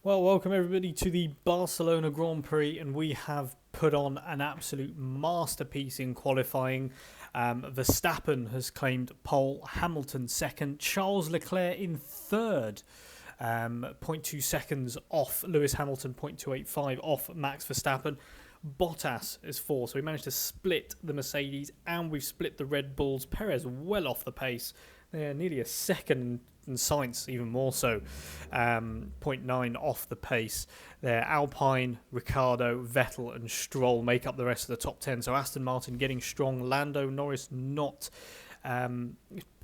Well, welcome everybody to the Barcelona Grand Prix, and we have put on an absolute masterpiece in qualifying. Verstappen has claimed pole, Hamilton second, Charles Leclerc in third. 0.2 seconds off Lewis Hamilton, 0.285 off Max Verstappen. Bottas is fourth, so we managed to split the Mercedes and we've split the Red Bulls. Perez well off the pace. They're nearly a second, and Sainz even more so, 0.9 off the pace. There, Alpine, Ricciardo, Vettel and Stroll make up the rest of the top 10. So Aston Martin getting strong, Lando Norris not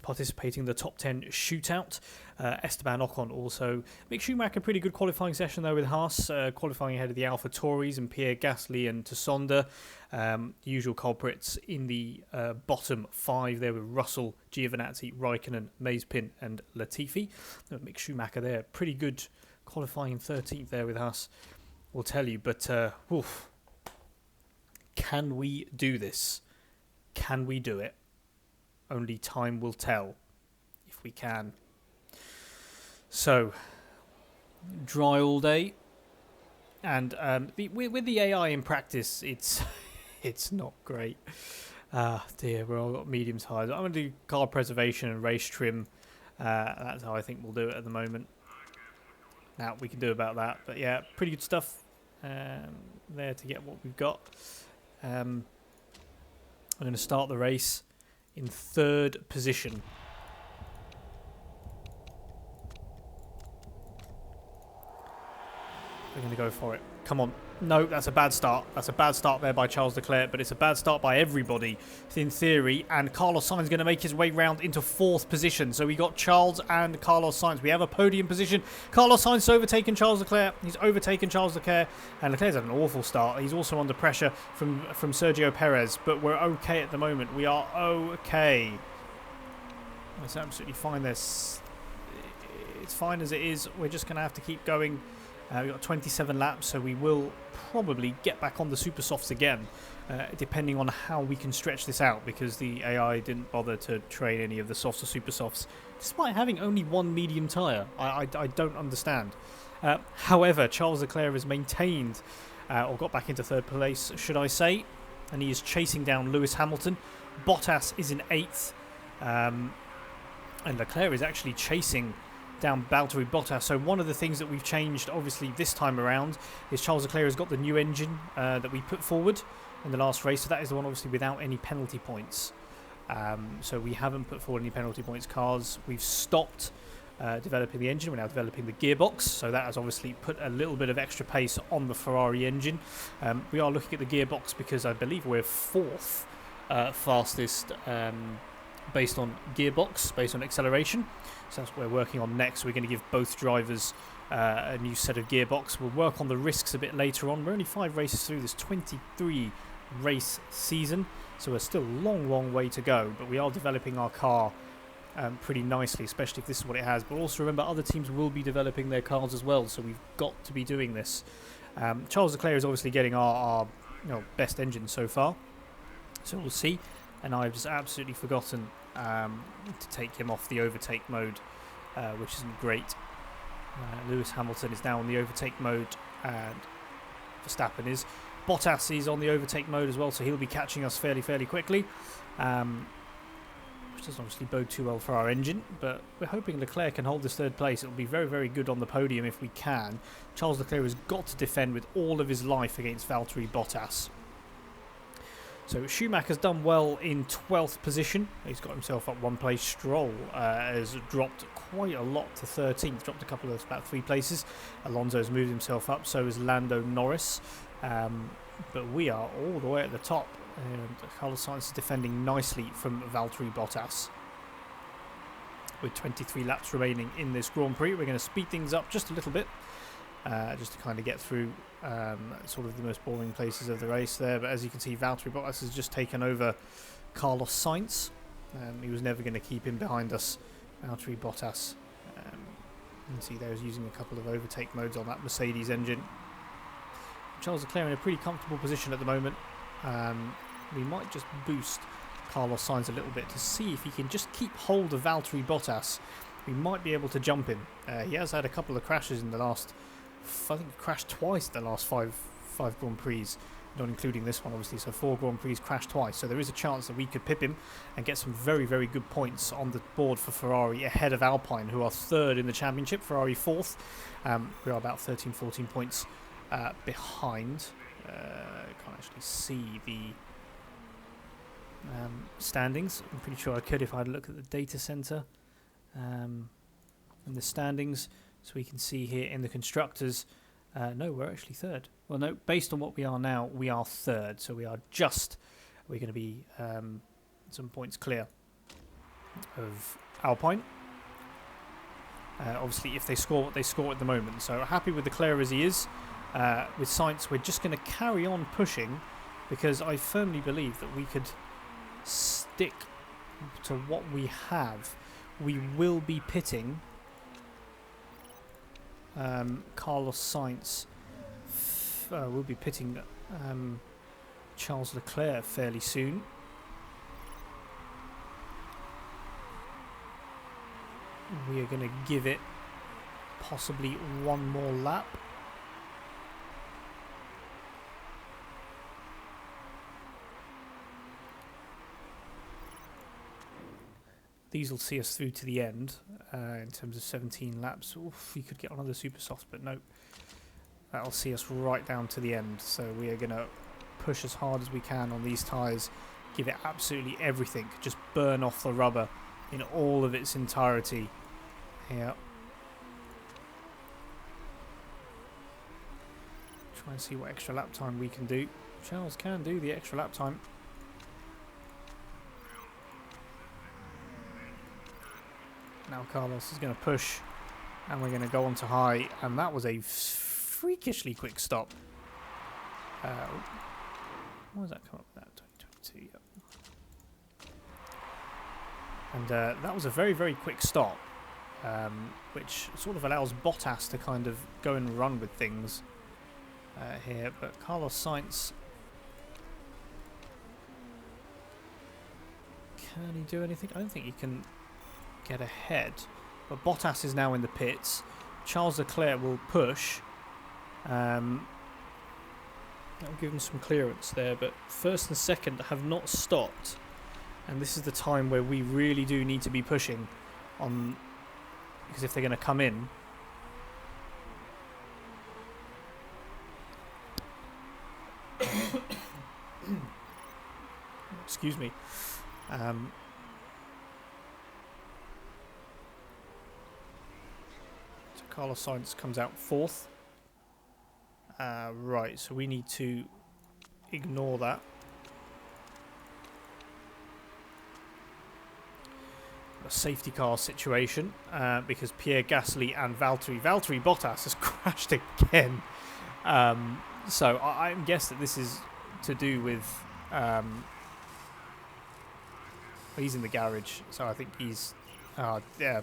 participating in the top 10 shootout. Esteban Ocon also. Mick Schumacher, pretty good qualifying session though with Haas, qualifying ahead of the Alpha Tauris and Pierre Gasly and Tsonda. The usual culprits in the bottom five there with Russell, Giovinazzi, Raikkonen, Mazepin and Latifi. Mick Schumacher there, pretty good qualifying 13th there with Haas, we'll tell you. But can we do this? Can we do it? Only time will tell if we can. So, dry all day, and with the AI in practice, it's not great. Dear, we're all got mediums high. I'm going to do car preservation and race trim. That's how I think we'll do it at the moment. Now we can do about that, but yeah, pretty good stuff there to get what we've got. I'm going to start the race in third position. We're going to go for it. Come on. No, that's a bad start. That's a bad start there by Charles Leclerc, but it's a bad start by everybody in theory. And Carlos Sainz is going to make his way round into fourth position. So we got Charles and Carlos Sainz. We have a podium position. Carlos Sainz has overtaken Charles Leclerc. He's overtaken Charles Leclerc. And Leclerc's had an awful start. He's also under pressure from Sergio Perez. But we're okay at the moment. We are okay. It's absolutely fine. It's fine as it is. We're just going to have to keep going. We've got 27 laps, so we will probably get back on the super softs again, depending on how we can stretch this out, because the AI didn't bother to train any of the softs or super softs, despite having only one medium tyre. I don't understand. However, Charles Leclerc has maintained, or got back into third place, should I say, and he is chasing down Lewis Hamilton. Bottas is in eighth, and Leclerc is actually chasing down Valtteri Bottas. So one of the things that we've changed obviously this time around is Charles Leclerc has got the new engine that we put forward in the last race, so that is the one obviously without any penalty points. So we haven't put forward any penalty points cars. We've stopped developing the engine. We're now developing the gearbox, so that has obviously put a little bit of extra pace on the Ferrari engine. We are looking at the gearbox because I believe we're fourth fastest based on gearbox, based on acceleration. So that's what we're working on next. We're going to give both drivers a new set of gearbox. We'll work on the risks a bit later on. We're only 5 races through this 23 race season, so we're still a long way to go, but we are developing our car pretty nicely, especially if this is what it has. But also remember, other teams will be developing their cars as well, so we've got to be doing this. Charles Leclerc is obviously getting our best engine so far, so we'll see. And I've just absolutely forgotten to take him off the overtake mode, which isn't great. Lewis Hamilton is now on the overtake mode, and Verstappen is. Bottas is on the overtake mode as well, so he'll be catching us fairly quickly, which doesn't obviously bode too well for our engine, but we're hoping Leclerc can hold this third place. It'll be very good on the podium if we can. Charles Leclerc has got to defend with all of his life against Valtteri Bottas. So Schumacher's done well in 12th position. He's got himself up one place. Stroll has dropped quite a lot to 13th. Dropped a couple of about 3 places. Alonso's moved himself up. So is Lando Norris. But we are all the way at the top. And Carlos Sainz is defending nicely from Valtteri Bottas. With 23 laps remaining in this Grand Prix, we're going to speed things up just a little bit. Just to kind of get through sort of the most boring places of the race there. But as you can see, Valtteri Bottas has just taken over Carlos Sainz. He was never going to keep him behind us. Valtteri Bottas, you can see there is using a couple of overtake modes on that Mercedes engine. Charles Leclerc in a pretty comfortable position at the moment. We might just boost Carlos Sainz a little bit to see if he can just keep hold of Valtteri Bottas. We might be able to jump him. He has had a couple of crashes in the last I think crashed twice the last five Grand Prix, not including this one obviously, so 4 Grand Prix crashed twice, so there is a chance that we could pip him and get some very, very good points on the board for Ferrari ahead of Alpine, who are 3rd in the championship, Ferrari 4th. We are about 13-14 points behind. Can't actually see the standings. I'm pretty sure I could if I had a look at the data center and the standings, so we can see here in the constructors. No, we're actually 3rd. Well, no, based on what we are now, we are 3rd, so we're going to be some points clear of Alpine. Obviously, if they score what they score at the moment, so happy with Leclerc as he is. With Sainz, we're just going to carry on pushing, because I firmly believe that we could stick to what we have. We will be pitting Carlos Sainz. We'll be pitting Charles Leclerc fairly soon. We are going to give it possibly one more lap. These will see us through to the end in terms of 17 laps. Oof, we could get another super soft, but no. That'll see us right down to the end. So we are going to push as hard as we can on these tyres. Give it absolutely everything. Just burn off the rubber in all of its entirety. Yeah. Try and see what extra lap time we can do. Charles can do the extra lap time. Now Carlos is going to push, and we're going to go on to high, and that was a freakishly quick stop. What does that come up with that? 2022, yep. And that was a very, very quick stop, which sort of allows Bottas to kind of go and run with things here. But Carlos Sainz, can he do anything? I don't think he can get ahead. But Bottas is now in the pits. Charles Leclerc will push. That'll give him some clearance there, but 1st and 2nd have not stopped, and this is the time where we really do need to be pushing on, because if they're going to come in, excuse me, so Carlos Sainz comes out 4th. Right, so we need to ignore that. A safety car situation, because Pierre Gasly and Valtteri Bottas has crashed again. So I guess that this is to do with he's in the garage, so I think he's yeah.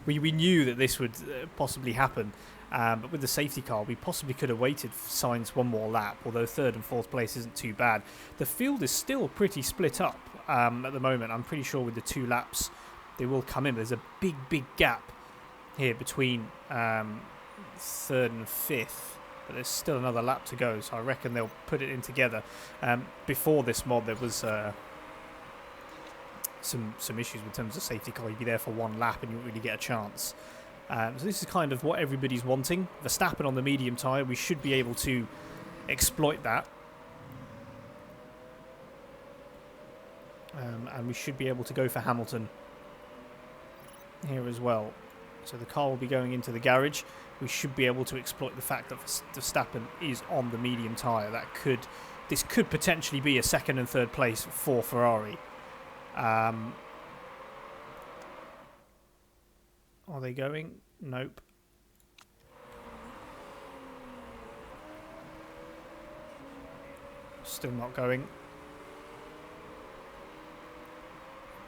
we knew that this would possibly happen. But with the safety car, we possibly could have waited for Sainz one more lap, although 3rd and 4th place isn't too bad. The field is still pretty split up at the moment. I'm pretty sure with the 2 laps, they will come in. There's a big, big gap here between 3rd and 5th, but there's still another lap to go, so I reckon they'll put it in together. Before this mod, there was some issues in terms of safety car. You'd be there for 1 lap and you wouldn't really get a chance. So this is kind of what everybody's wanting. Verstappen on the medium tyre, we should be able to exploit that. And we should be able to go for Hamilton here as well. So the car will be going into the garage. We should be able to exploit the fact that Verstappen is on the medium tyre. This could potentially be a 2nd and 3rd place for Ferrari. Are they going? Nope. Still not going.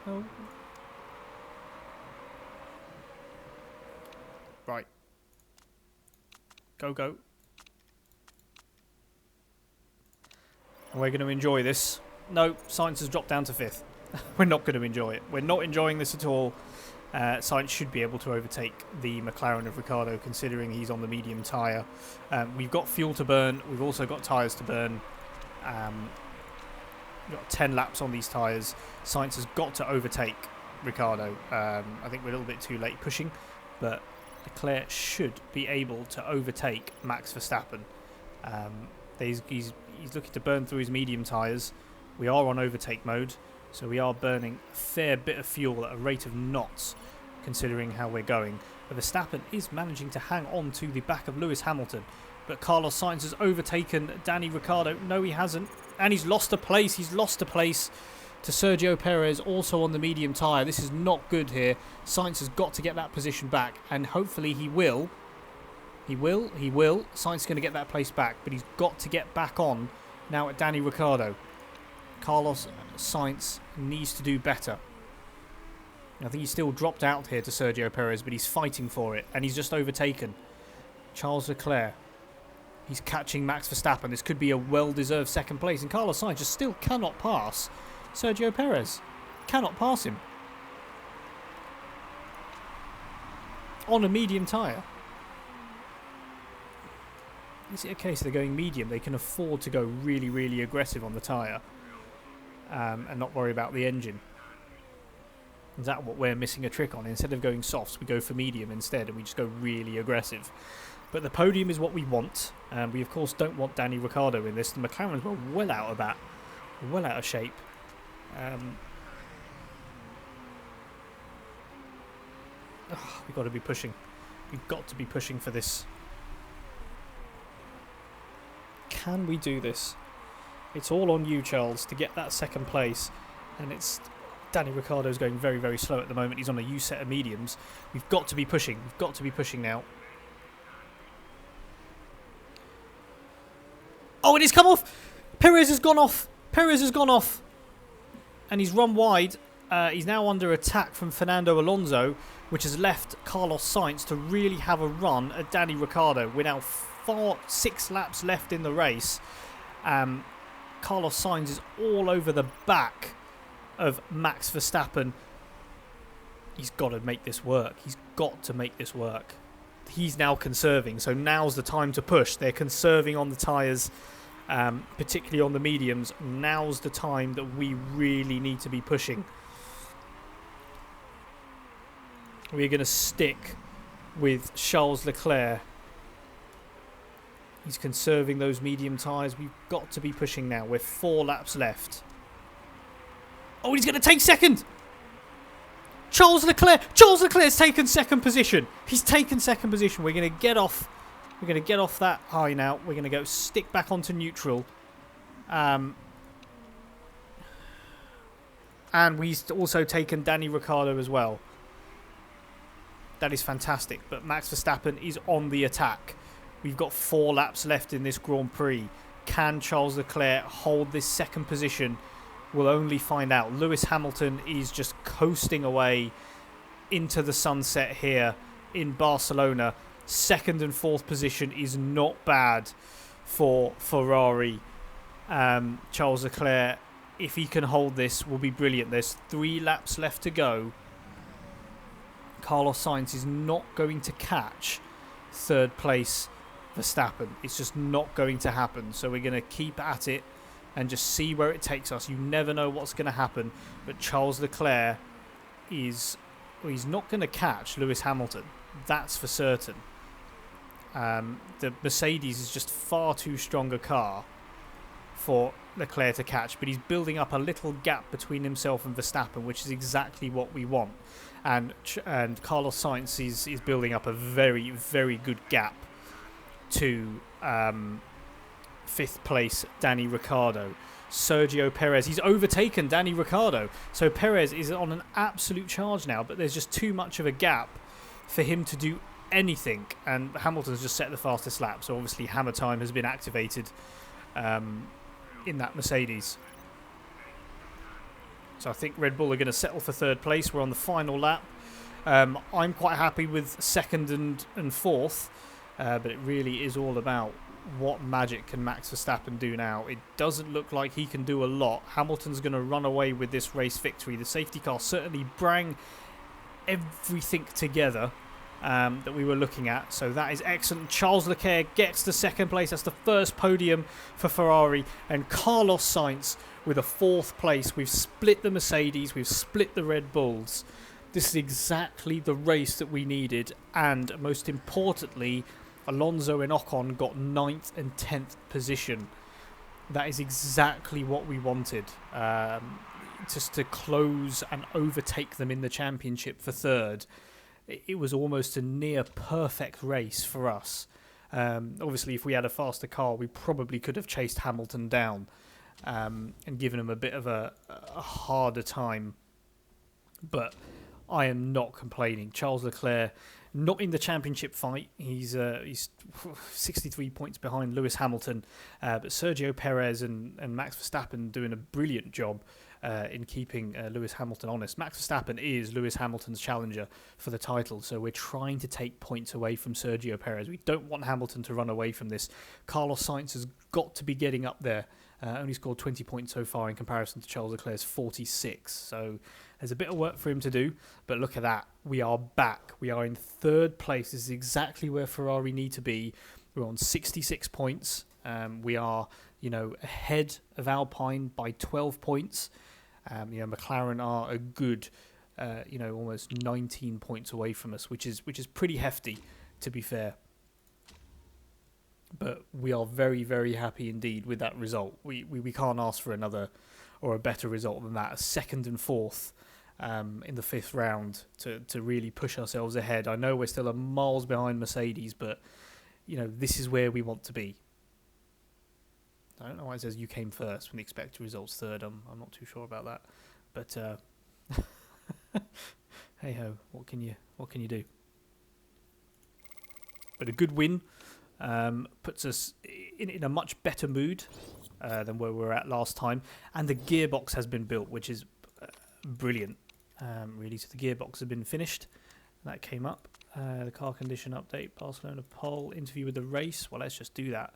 Oh. Right. Go, go. And we're going to enjoy this. No, Sainz has dropped down to 5th. We're not going to enjoy it. We're not enjoying this at all. Sainz should be able to overtake the McLaren of Ricciardo, considering he's on the medium tyre. We've got fuel to burn. We've also got tyres to burn. We've got 10 laps on these tyres. Sainz has got to overtake Ricciardo. I think we're a little bit too late pushing, but Leclerc should be able to overtake Max Verstappen. He's looking to burn through his medium tyres. We are on overtake mode, so we are burning a fair bit of fuel at a rate of knots, considering how we're going. But Verstappen is managing to hang on to the back of Lewis Hamilton. But Carlos Sainz has overtaken Danny Ricciardo. No, he hasn't. And he's lost a place. He's lost a place to Sergio Perez, also on the medium tyre. This is not good here. Sainz has got to get that position back, and hopefully he will. He will. Sainz is going to get that place back, but he's got to get back on now at Danny Ricciardo. Carlos Sainz needs to do better. I think he's still dropped out here to Sergio Perez, but he's fighting for it, and he's just overtaken Charles Leclerc. He's catching Max Verstappen. This could be a well-deserved second place, and Carlos Sainz just still cannot pass Sergio Perez. Cannot pass him on a medium tyre. Is it a case they're going medium? They can afford to go really, really aggressive on the tyre and not worry about the engine. Is that what we're missing a trick on? Instead of going softs, we go for medium instead, and we just go really aggressive. But the podium is what we want. We, of course, don't want Danny Ricciardo in this. The McLarens were well out of that. Well out of shape. We've got to be pushing. We've got to be pushing for this. Can we do this? It's all on you, Charles, to get that second place. And it's Danny Ricciardo's going very, very slow at the moment. He's on a U set of mediums. We've got to be pushing. We've got to be pushing now. Oh, and he's come off. Perez has gone off. Perez has gone off. And he's run wide. He's now under attack from Fernando Alonso, which has left Carlos Sainz to really have a run at Danny Ricciardo. We're now 6 laps left in the race. Carlos Sainz is all over the back of Max Verstappen. He's got to make this work. He's got to make this work. He's now conserving, so now's the time to push. They're conserving on the tyres, particularly on the mediums. Now's the time that we really need to be pushing. We're going to stick with Charles Leclerc. He's conserving those medium tyres. We've got to be pushing now. We're 4 laps left. Oh, he's going to take second! Charles Leclerc's taken second position. He's taken second position. We're going to get off. We're going to get off that high now. We're going to go stick back onto neutral. And we've also taken Danny Ricciardo as well. That is fantastic. But Max Verstappen is on the attack. We've got 4 laps left in this Grand Prix. Can Charles Leclerc hold this second position? We'll only find out. Lewis Hamilton is just coasting away into the sunset here in Barcelona. 2nd and 4th position is not bad for Ferrari. Charles Leclerc, if he can hold this, will be brilliant. There's 3 laps left to go. Carlos Sainz is not going to catch 3rd place Verstappen. It's just not going to happen. So we're going to keep at it and just see where it takes us. You never know what's going to happen. But Charles Leclerc he's not going to catch Lewis Hamilton. That's for certain. The Mercedes is just far too strong a car for Leclerc to catch. But he's building up a little gap between himself and Verstappen, which is exactly what we want. And Carlos Sainz is building up a very, very good gap to 5th place Danny Ricciardo. Sergio Perez, he's overtaken Danny Ricciardo, so Perez is on an absolute charge now, but there's just too much of a gap for him to do anything, and Hamilton's just set the fastest lap, so obviously hammer time has been activated in that Mercedes. So I think Red Bull are going to settle for 3rd place. We're on the final lap. I'm quite happy with 2nd and 4th, but it really is all about what magic can Max Verstappen do now. It doesn't look like he can do a lot. Hamilton's going to run away with this race victory. The safety car certainly bring everything together that we were looking at. So that is excellent. Charles Leclerc gets the second place. That's the first podium for Ferrari. And Carlos Sainz with a fourth place. We've split the Mercedes. We've split the Red Bulls. This is exactly the race that we needed. And most importantly, Alonso and Ocon got 9th and 10th position. That is exactly what we wanted. Just to close and overtake them in the championship for third. It was almost a near perfect race for us. Obviously, if we had a faster car, we probably could have chased Hamilton down and given him a bit of a harder time. But I am not complaining. Charles Leclerc, not in the championship fight. He's 63 points behind Lewis Hamilton. But Sergio Perez and Max Verstappen doing a brilliant job in keeping Lewis Hamilton honest. Max Verstappen is Lewis Hamilton's challenger for the title, so we're trying to take points away from Sergio Perez. We don't want Hamilton to run away from this. Carlos Sainz has got to be getting up there. Only scored 20 points so far in comparison to Charles Leclerc's 46, so there's a bit of work for him to do, but look at that. We are back. We are in third place. This is exactly where Ferrari need to be. We're on 66 points. We are, ahead of Alpine by 12 points. McLaren are a good, almost 19 points away from us, which is pretty hefty, to be fair. But we are very, very happy indeed with that result. We can't ask for another or a better result than that. A second and fourth in the fifth round to really push ourselves ahead. I know we're still miles behind Mercedes, but this is where we want to be. I don't know why it says you came first when the expected results third. I'm not too sure about that, but hey ho, what can you do? But a good win puts us in a much better mood than where we were at last time, and the gearbox has been built, which is brilliant. Really, so the gearbox has been finished. That came up. The car condition update, Barcelona pole, interview with the race. Well, let's just do that.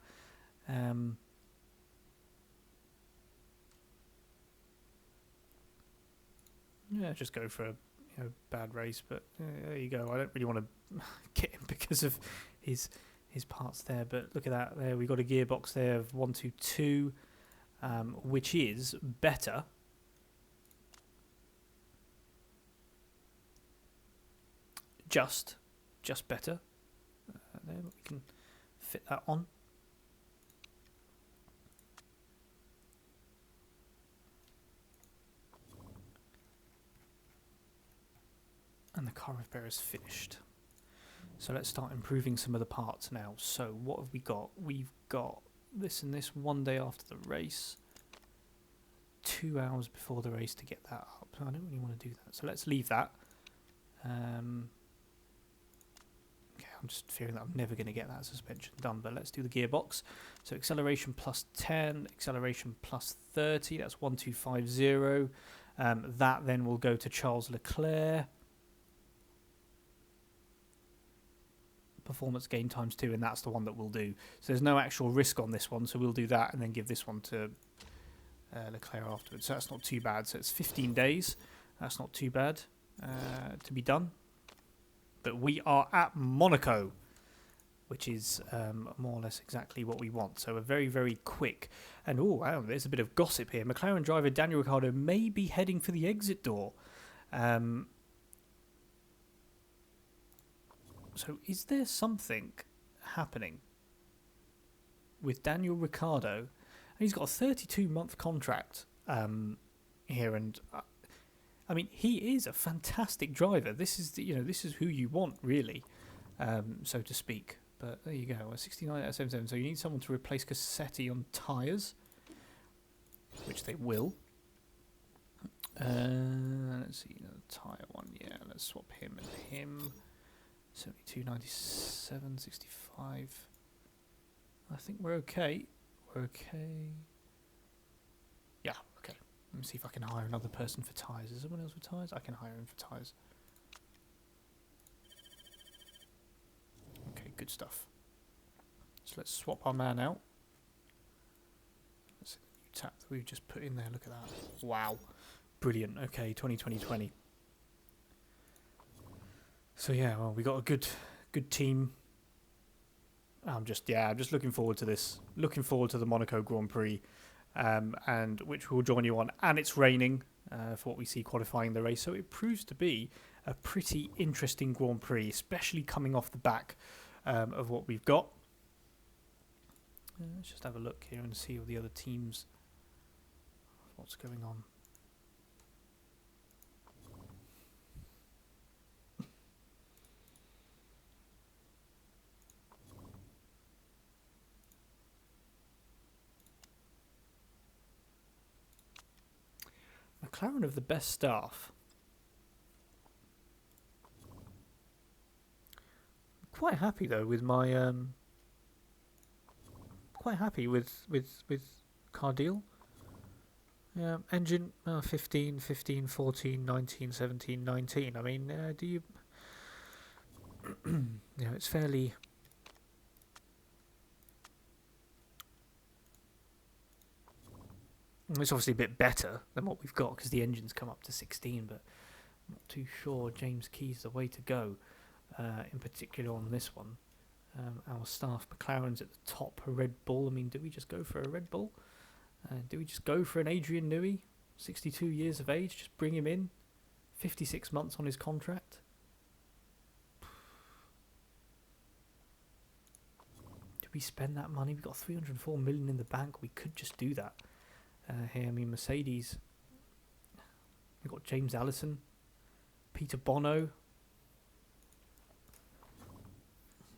Yeah, just go for a bad race, but there you go. I don't really want to get him because of his parts there, but look at that. There we got a gearbox there of 122, which is better. Just better. There we can fit that on. And the car repair is finished. So let's start improving some of the parts now. So what have we got? We've got this and this 1 day after the race. 2 hours before the race to get that up. I don't really want to do that. So let's leave that. Okay, I'm just fearing that I'm never going to get that suspension done. But let's do the gearbox. So acceleration plus 10, acceleration plus 30. That's 1250. That then will go to Charles Leclerc. Performance gain times 2, and that's the one that we'll do. So there's no actual risk on this one, so we'll do that and then give this one to Leclerc afterwards. So that's not too bad. So it's 15 days. That's not too bad to be done. But we are at Monaco, which is more or less exactly what we want. So a very, very quick. And oh wow, there's a bit of gossip here. McLaren driver Daniel Ricciardo may be heading for the exit door. So is there something happening with Daniel Ricciardo? And he's got a 32-month contract here, and I mean he is a fantastic driver. This is this is who you want really, so to speak. But there you go, a 69 out of 77. So you need someone to replace Cassetti on tyres, which they will. Let's see, the tyre one. Yeah, let's swap him and him. 72, 97, 65. I think we're okay. We're okay. Yeah, okay. Let me see if I can hire another person for tyres. Is someone else with tyres? I can hire him for tyres. Okay, good stuff. So let's swap our man out. Let's see the new tap that we've just put in there. Look at that. Wow. Brilliant. Okay, 2020. So yeah, well, we got a good team. I'm just looking forward to this. Looking forward to the Monaco Grand Prix, and which we'll join you on. And it's raining for what we see qualifying the race, so it proves to be a pretty interesting Grand Prix, especially coming off the back of what we've got. Let's just have a look here and see all the other teams. What's going on? McLaren have the best staff. Quite happy though with my quite happy with Cardeal. Yeah, engine 15, 15, 14, 19, 17, 19. I mean, do you you know, it's fairly it's obviously a bit better than what we've got because the engine's come up to 16, but I'm not too sure James Key's the way to go, in particular on this one. Our staff, McLaren's at the top, a Red Bull. I mean, do we just go for a Red Bull? Do we just go for an Adrian Newey, 62 years of age, just bring him in, 56 months on his contract? Do we spend that money? We've got 304 million in the bank. We could just do that. Here, I mean, Mercedes. We've got James Allison, Peter Bono.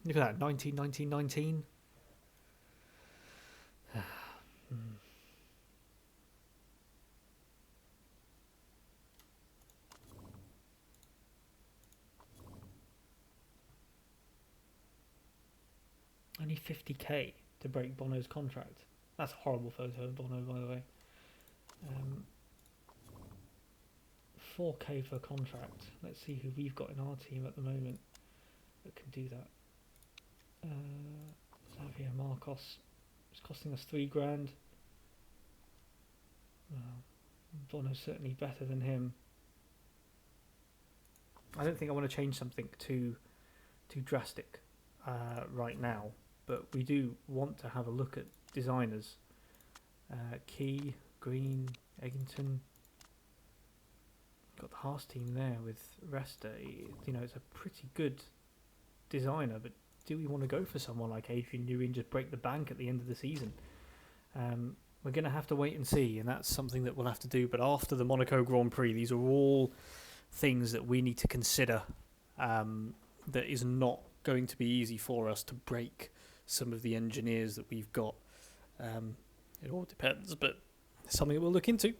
Look at that, 19, 19, 19. Only 50k to break Bono's contract. That's a horrible photo of Bono, by the way. 4k for a contract. Let's see who we've got in our team at the moment that can do that. Xavier Marcos. It's costing us £3,000. Well, Bono's certainly better than him. I don't think I want to change something too drastic right now, but we do want to have a look at designers. Key, Green, Eggington. Got the Haas team there with Resta. You know, it's a pretty good designer, but do we want to go for someone like Adrian Newey and just break the bank at the end of the season? We're going to have to wait and see, and that's something that we'll have to do. But after the Monaco Grand Prix, these are all things that we need to consider. That is not going to be easy for us to break some of the engineers that we've got. It all depends, but it's something that we'll look into.